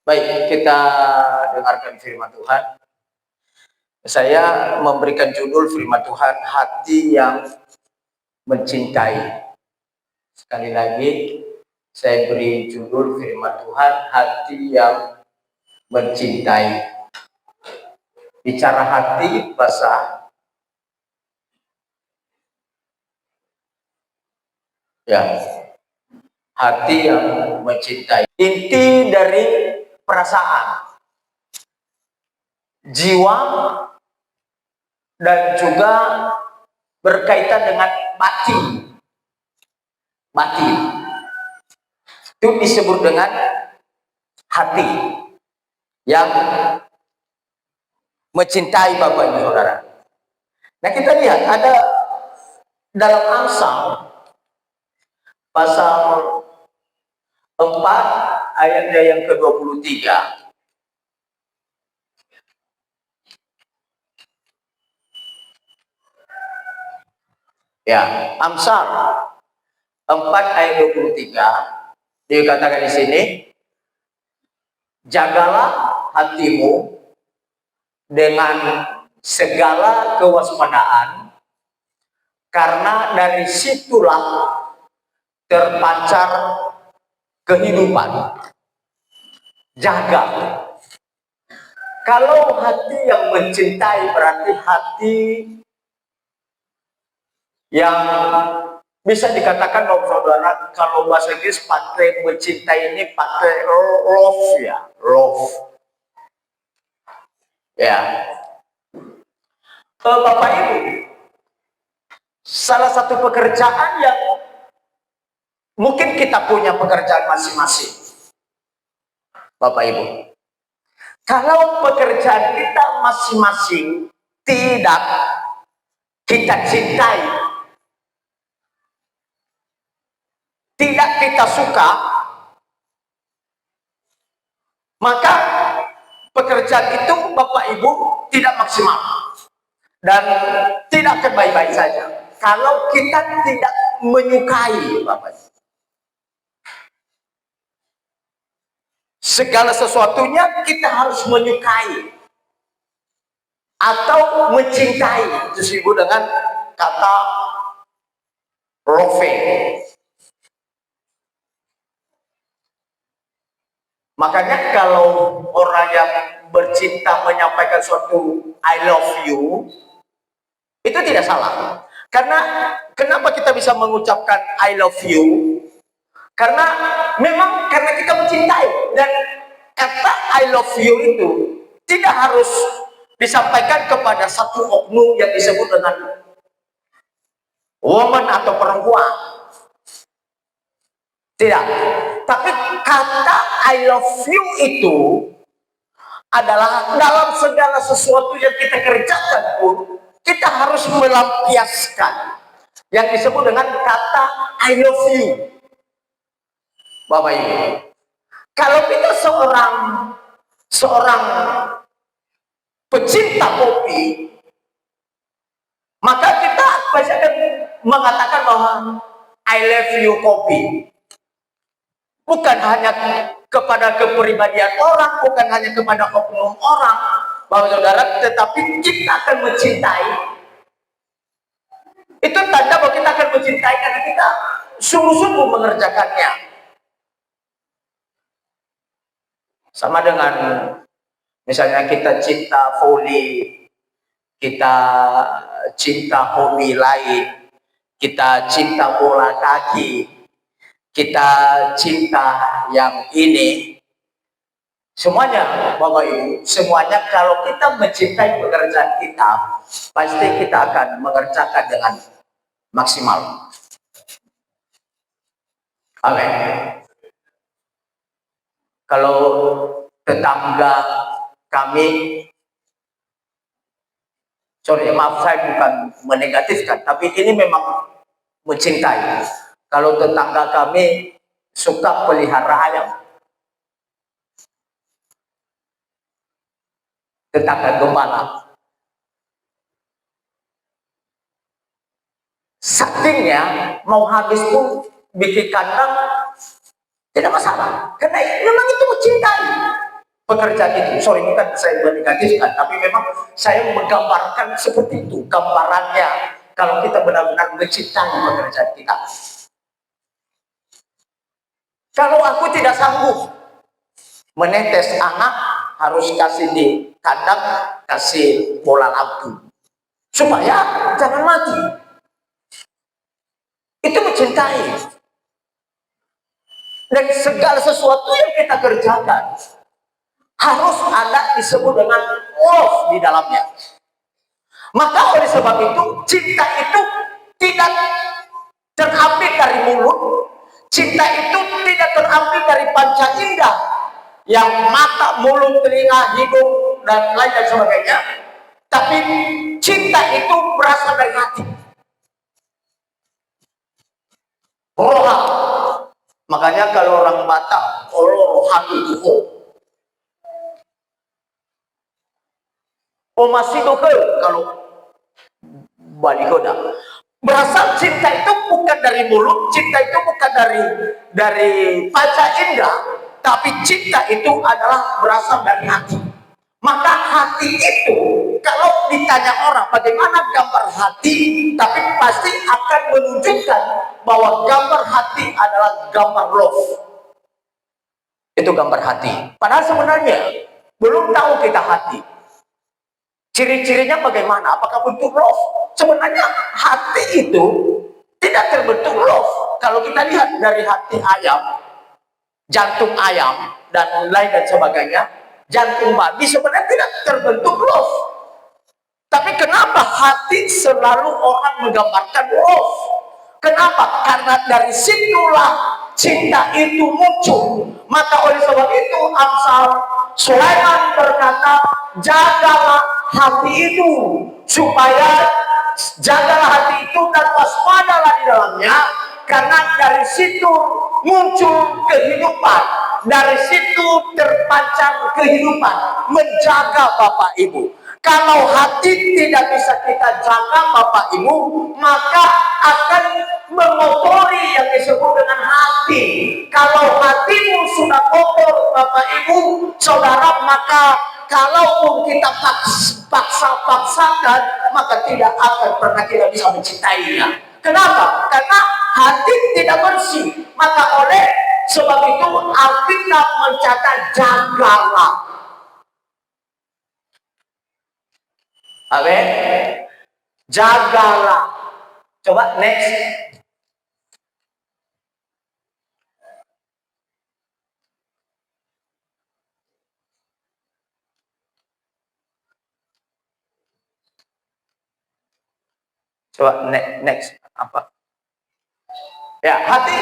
Baik, kita dengarkan firman Tuhan. Saya memberikan judul firman Tuhan, hati yang mencintai. Sekali lagi, saya beri judul firman Tuhan, hati yang mencintai. Bicara hati, bahasa ya, hati yang mencintai. Inti dari perasaan, jiwa, dan juga berkaitan dengan batin. Batin itu disebut dengan hati yang mencintai Bapak Ibu Saudara. Nah, kita lihat ada dalam Amsal pasal 4 ayatnya yang ke-23. Ya, Amsal 4 ayat 23 dikatakan di sini, jagalah hatimu dengan segala kewaspadaan, karena dari situlah terpancar kehidupan. Jaga. Kalau hati yang mencintai berarti hati yang bisa dikatakan bahwa saudara, kalau bahasa Inggris pakai mencintai ini pakai love ya, love. Ya. Bapak Ibu, salah satu pekerjaan yang mungkin kita punya pekerjaan masing-masing. Bapak Ibu, kalau pekerjaan kita masing-masing tidak kita cintai, tidak kita suka, maka pekerjaan itu Bapak Ibu tidak maksimal dan tidak akan baik-baik saja kalau kita tidak menyukai Bapak Ibu. Segala sesuatunya kita harus menyukai atau mencintai, itu disebut dengan kata love. Makanya kalau orang yang bercinta menyampaikan suatu I love you, itu tidak salah. Karena kenapa kita bisa mengucapkan I love you? Karena memang karena kita mencintai, dan kata I love you itu tidak harus disampaikan kepada satu oknum yang disebut dengan woman atau perempuan. Tidak. Tapi kata I love you itu adalah dalam segala sesuatu yang kita kerjakan pun kita harus melampiaskan yang disebut dengan kata I love you. Bapak Ibu, kalau kita seorang pecinta kopi, maka kita pasti akan mengatakan bahwa I love you kopi. Bukan hanya kepada kepribadian orang, bukan hanya kepada oknum orang, Bapak Saudara, tetapi kita akan mencintai. Itu tanda bahwa kita akan mencintai karena kita sungguh-sungguh mengerjakannya. Sama dengan misalnya kita cinta voli, kita cinta hobi lain, kita cinta bola kaki, kita cinta yang ini, semuanya Bapak Ibu, semuanya kalau kita mencintai pekerjaan kita, pasti kita akan mengerjakan dengan maksimal. Amin. Kalau tetangga kami, maaf saya bukan menegatifkan, tapi ini memang mencintai. Kalau tetangga kami suka pelihara ayam, tetangga gembala, sakingnya mau habis pun bikin kandang tidak masalah, karena memang itu mencintai. pekerjaan itu. Sorry, bukan saya menegatifkan, tapi memang saya menggambarkan seperti itu gambarannya kalau kita benar-benar mencintai pekerjaan kita. Kalau aku tidak sanggup menetes anak, harus kasih di kandang, kasih bola lampu supaya jangan mati. Itu mencintai. Dan segala sesuatu yang kita kerjakan harus ada disebut dengan love di dalamnya. Maka oleh sebab itu, cinta itu tidak terambil dari mulut, cinta itu tidak terambil dari panca indera yang mata, mulut, telinga, hidung, dan lain dan sebagainya. Tapi cinta itu berasal dari hati. Roha. Makanya kalau orang Batak, hati itu masih doke kalau balikoda. Berasal cinta itu bukan dari mulut, cinta itu bukan dari panca indera, tapi cinta itu adalah berasal dari hati. Maka hati itu, kalau ditanya orang bagaimana gambar hati, tapi pasti akan menunjukkan bahwa gambar hati adalah gambar love. Itu gambar hati. Padahal sebenarnya belum tahu kita hati. Ciri-cirinya bagaimana? Apakah bentuk love? Sebenarnya hati itu tidak terbentuk love. Kalau kita lihat dari hati ayam, jantung ayam, dan lain dan sebagainya, jantung babi sebenarnya tidak terbentuk love. Tapi kenapa hati selalu orang menggambarkan love? Kenapa? Karena dari situlah cinta itu muncul. Maka oleh sebab itu Amsal Sulaiman berkata, jagalah hati itu, supaya jagalah hati itu dan waspadalah di dalamnya, karena dari situ muncul kehidupan, dari situ terpancar kehidupan. Menjaga Bapak Ibu. Kalau hati tidak bisa kita jaga Bapak Ibu, maka akan mengotori yang disebut dengan hati. Kalau hatimu sudah kotor Bapak Ibu, saudara, maka kalaupun kita paksakan, maka tidak akan pernah kita bisa mencintainya. Kenapa? Karena hati tidak bersih. Maka oleh sebab itu Alkitab mencatat jagalah. Amin. Jagalah. Coba next. Coba next apa? Ya, hati.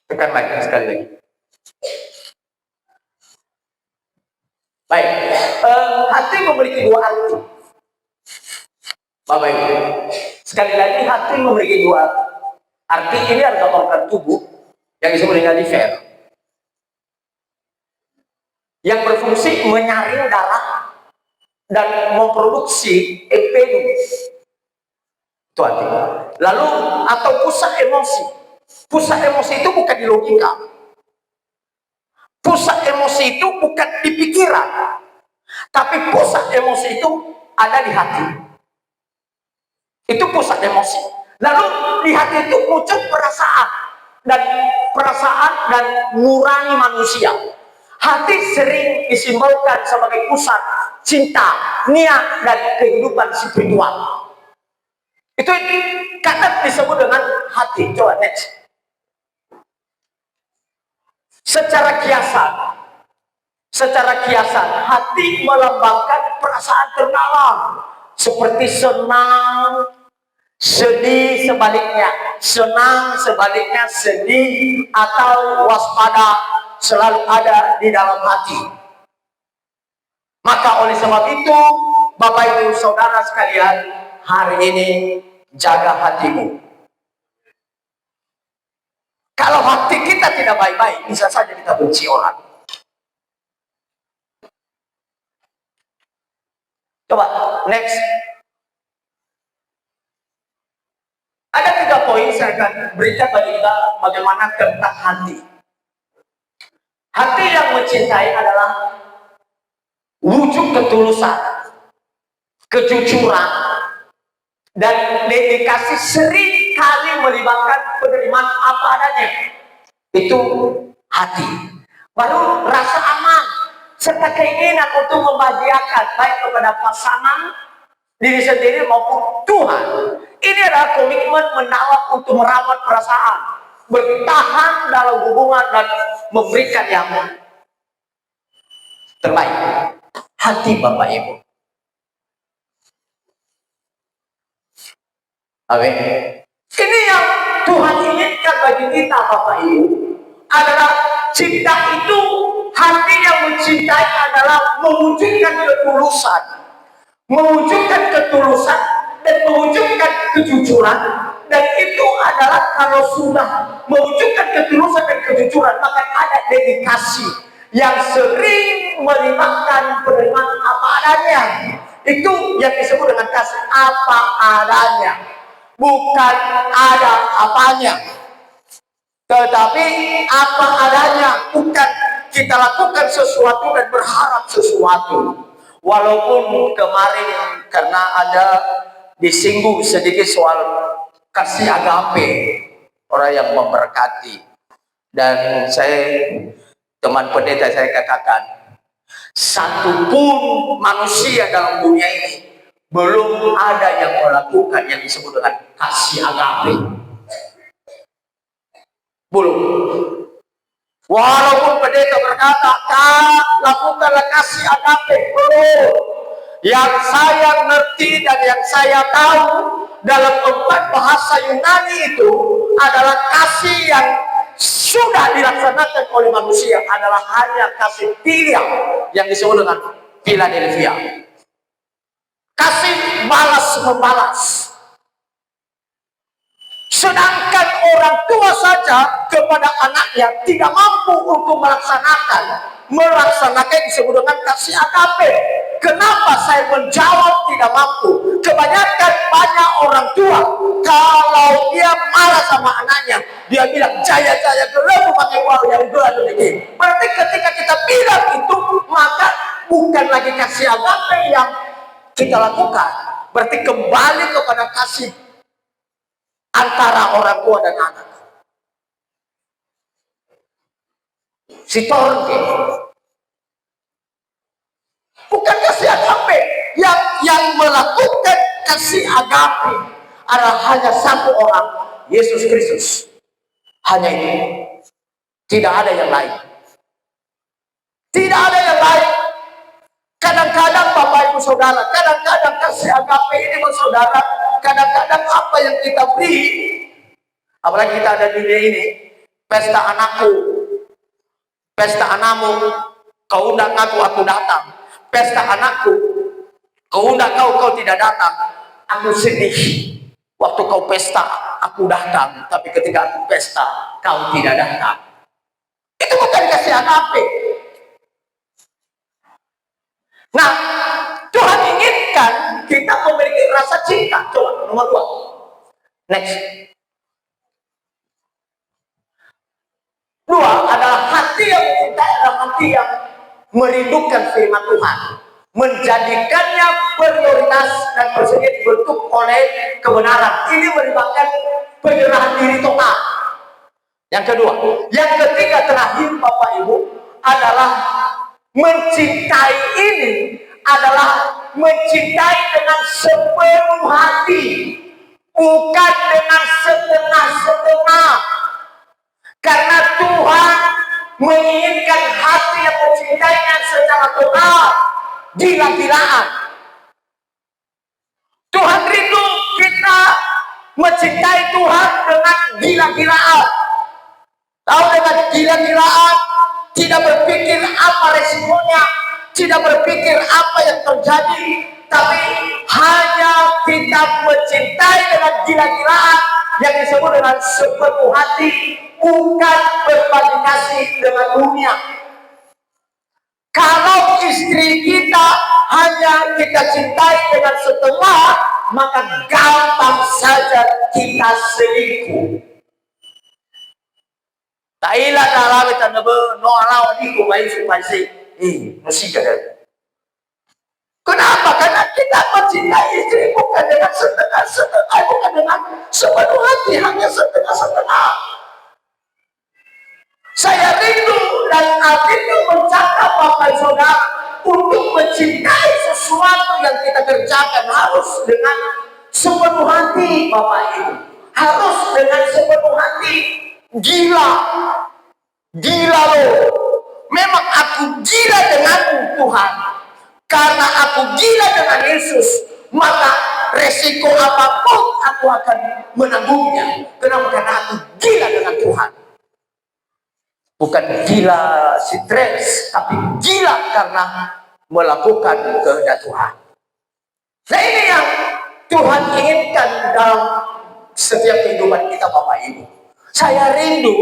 Tekan lagi sekali lagi. Baik, hati memiliki dua arti. Bapak Ibu, sekali lagi hati memiliki dua arti. Ini adalah organ tubuh yang disebut dengan liver, yang berfungsi menyaring darah dan memproduksi empedu. Itu hati. Lalu atau pusat emosi. Pusat emosi itu bukan di logika. Pusat emosi itu bukan di pikiran, tapi pusat emosi itu ada di hati. Itu pusat emosi. Lalu di hati itu muncul perasaan dan nurani manusia. Hati sering disimbolkan sebagai pusat cinta, niat, dan kehidupan spiritual. Itu kadang disebut dengan hati. Coba next. Secara kiasan, hati melambangkan perasaan terdalam seperti senang, sedih sebaliknya, senang sebaliknya sedih, atau waspada selalu ada di dalam hati. Maka oleh sebab itu, Bapak Ibu Saudara sekalian, hari ini jaga hatimu. Kalau hati kita tidak baik-baik, bisa saja kita benci orang. Coba next. Ada 3 poin saya akan berikan bagi kita bagaimana tentang hati. mencintai adalah wujud ketulusan, kejujuran, dan dedikasi sering kali melibatkan penerimaan apa adanya. Itu hati. Baru rasa aman serta keinginan untuk membahagiakan baik kepada pasangan, diri sendiri maupun Tuhan. Ini adalah komitmen mendalam untuk merawat perasaan, bertahan dalam hubungan dan memberikan yang terbaik. Hati Bapak Ibu. Amin. Ini yang Tuhan inginkan bagi kita Bapak Ibu, adalah cinta itu, hati yang mencintai adalah mewujudkan ketulusan, dan mewujudkan kejujuran. Dan itu adalah kalau sudah mewujudkan ketulusan dan kejujuran, maka ada dedikasi yang sering melibatkan penerimaan apa adanya. Itu yang disebut dengan kasih apa adanya, bukan ada apanya, tetapi apa adanya. Bukan kita lakukan sesuatu dan berharap sesuatu. Walaupun kemarin karena ada disinggung sedikit soal kasih agape, orang yang memberkati, dan saya, teman pendeta saya katakan, satupun manusia dalam dunia ini belum ada yang melakukan yang disebut dengan kasih agape. Belum. Walaupun pendeta berkata, lakukanlah kasih agape, belum. Yang saya ngerti dan yang saya tahu dalam 4 bahasa Yunani itu adalah kasih yang sudah dilaksanakan oleh manusia adalah hanya kasih philia yang disebut dengan Philadelphia. Kasih balas membalas. Sedangkan orang tua saja kepada anaknya tidak mampu untuk melaksanakan disebut dengan kasih agape. Kenapa saya menjawab tidak mampu? Kebanyakan banyak orang tua kalau dia marah sama anaknya, dia bilang jaya-jaya gelap pakai uang yang gelap begini. Berarti ketika kita bilang itu, maka bukan lagi kasih agape yang kita lakukan. Berarti kembali kepada kasih antara orang tua dan anak. Sitorge. Bukan kasih agape. Yang melakukan kasih agape adalah hanya satu orang, Yesus Kristus. Hanya itu. Tidak ada yang lain. Tidak ada yang lain. Kadang-kadang Bapak Ibu Saudara, kadang-kadang kasih agape ini saudara, kadang-kadang apa yang kita beri, apalagi kita ada di dunia ini, pesta anakku, pesta anakmu, kau undang aku datang. Pesta anakku, kau undang kau tidak datang, aku sedih. Waktu kau pesta, aku datang, tapi ketika aku pesta, kau tidak datang. Itu bukan kasih agape. Nah, Tuhan inginkan kita memiliki rasa cinta. Coba, nomor 2. Next. 2 adalah hati yang mencintai, adalah hati yang merindukan firman Tuhan, menjadikannya prioritas dan bersedia dibentuk oleh kebenaran. Ini melibatkan penyerahan diri total. Yang kedua, yang ketiga terakhir Bapak Ibu adalah mencintai ini adalah mencintai dengan sepenuh hati, bukan dengan setengah-setengah. Karena Tuhan menginginkan hati yang mencintainya secara total, gila-gilaan. Tuhan rindu kita mencintai Tuhan dengan gila-gilaan. Tahu, dengan gila-gilaan, tidak berpikir apa resikonya, tidak berpikir apa yang terjadi, tapi hanya kita mencintai dengan gila-gilaan yang disebut dengan sepenuh hati, bukan berbagi kasih dengan dunia. Kalau istri kita hanya kita cintai dengan setengah, maka gampang saja kita selingkuh. Taila dalam itu no alaw di kumai supasi. Mesti ada. Kenapa? Karena kita mencintai istri bukan dengan setengah-setengah, bukan dengan sepenuh hati, hanya setengah-setengah. Saya rindu dan itu mencakap Bapak Saudara untuk mencintai sesuatu yang kita kerjakan harus dengan sepenuh hati, Bapak Ibu. Harus dengan sepenuh hati. Gila loh. Memang aku gila denganmu Tuhan. Karena aku gila dengan Yesus, maka resiko apapun aku akan menanggungnya. Kenapa? Karena aku gila dengan Tuhan. Bukan gila stres, tapi gila karena melakukan kehendak Tuhan. Nah ini yang Tuhan inginkan dalam setiap kehidupan kita Bapak Ibu. Saya rindu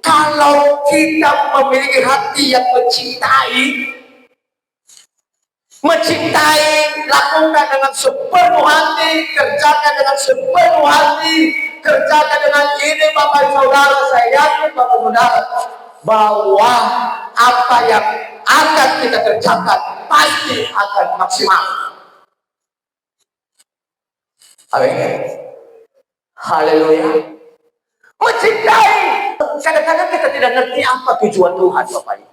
kalau kita memiliki hati yang mencintai, lakukan dengan sepenuh hati, kerjakan dengan sepenuh hati, kerjakan dengan ini Bapak Saudara. Saya yakin Bapak Saudara bahwa apa yang akan kita kerjakan pasti akan maksimal. Amin. Haleluya. Mencintai. Kadang-kadang kita tidak ngerti apa tujuan Tuhan Bapak Ibu.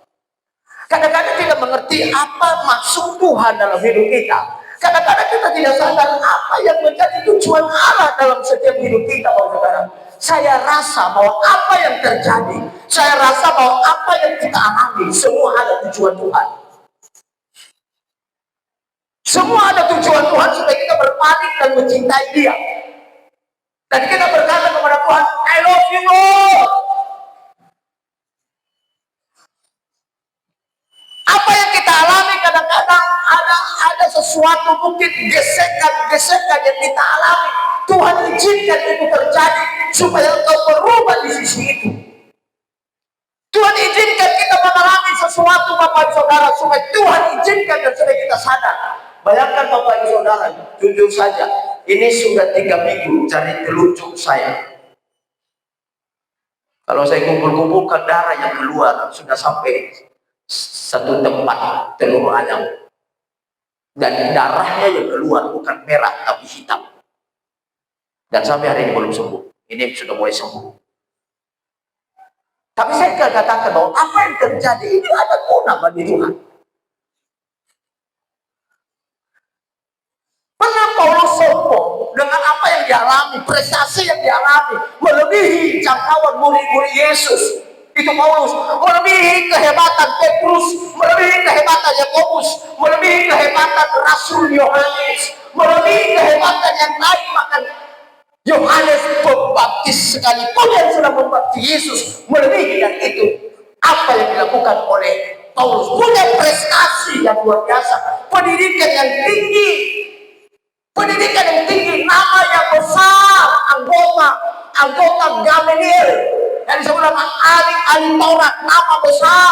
Kadang-kadang tidak mengerti apa maksud Tuhan dalam hidup kita. Kadang-kadang kita tidak sadar apa yang menjadi tujuan Allah dalam setiap hidup kita Bapak Saudara. Saya rasa bahwa apa yang terjadi, saya rasa bahwa apa yang kita alami, semua ada tujuan Tuhan. Semua ada tujuan Tuhan supaya kita berpaling dan mencintai Dia. Dan kita berkata kepada Tuhan, I love you Lord. Apa yang kita alami kadang-kadang ada sesuatu mungkin gesekan yang kita alami. Tuhan izinkan itu terjadi supaya engkau berubah di sisi itu. Tuhan izinkan kita mengalami sesuatu Bapak Saudara supaya Tuhan izinkan dan supaya kita sadar. Bayangkan Bapak Saudara, jujur saja, ini sudah 3 minggu cari telunjuk saya. Kalau saya kumpul-kumpulkan darah yang keluar sudah sampai satu tempat telur ayam. Dan darahnya yang keluar bukan merah tapi hitam. Dan sampai hari ini belum sembuh. Ini sudah mulai sembuh. Tapi saya katakan bahwa apa yang terjadi ini ada guna bagi Tuhan. Pernah Paulus sombong dengan apa yang dialami, prestasi yang dialami, melebihi jangkauan murid-murid Yesus. Itu Paulus, melebihi kehebatan Petrus, melebihi kehebatan Yakobus, melebihi kehebatan Rasul Yohanes, melebihi kehebatan yang lain. Bahkan Yohanes Pembaptis sekalipun yang sudah membaptis Yesus, melebihi dan itu apa yang dilakukan oleh Paulus. Punya prestasi yang luar biasa, pendidikan yang tinggi, nama yang besar, anggota Gamaliel, dan sebenarnya ahli Taurat, nama besar,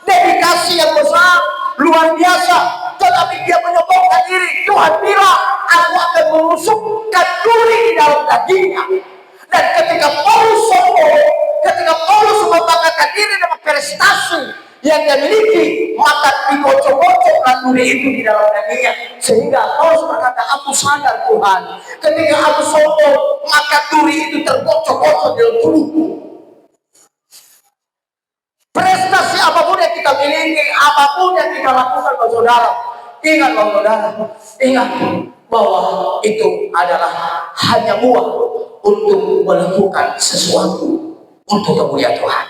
dedikasi yang besar, luar biasa. Tetapi dia menyombongkan diri. Tuhan bilang, aku akan menusukkan duri di dalam dagingnya. Dan ketika Paulus sombong, ketika Paulus membanggakan diri dengan prestasi yang dia miliki, maka dikocok-kocoklah duri itu di dalam dagingnya. Sehingga Paulus berkata, aku sadar Tuhan, ketika aku sombong, maka duri itu terkocok-kocok dalam tubuhku. Prestasi apapun yang kita miliki, apapun yang kita lakukan, Bapak Saudara, ingat Bapak Saudara, ingat bahwa itu adalah hanya buah untuk melakukan sesuatu untuk kemuliaan Tuhan.